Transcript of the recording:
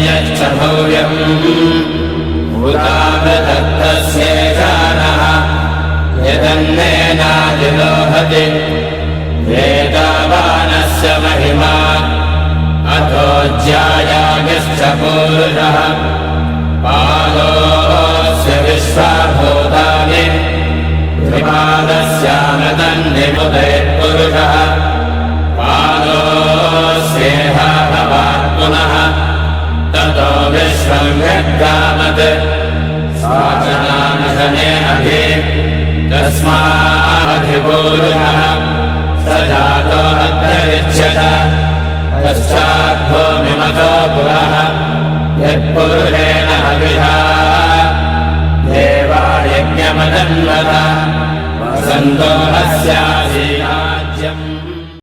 यच्च भव्यम् भूतामृतत्तस्येषानः यदन्नेनादिलोहति वेदावानस्य महिमा अथो ज्यायागिश्च पूरुषः पादोऽस्य विश्वाभूतानि त्रिपादस्यामृतन्निमुदैः पादोऽस्येह भवात् पुनः ततो विश्वम् यद्गामत् साचनानशने अभि तस्मादधिपूरुषः स जातो अध्यरिच्यत पश्चाद्भूमिमतो पुरः यत्पुरुषेण हविषा देवा यज्ञमदन्वत वसन्तो अस्यासीत्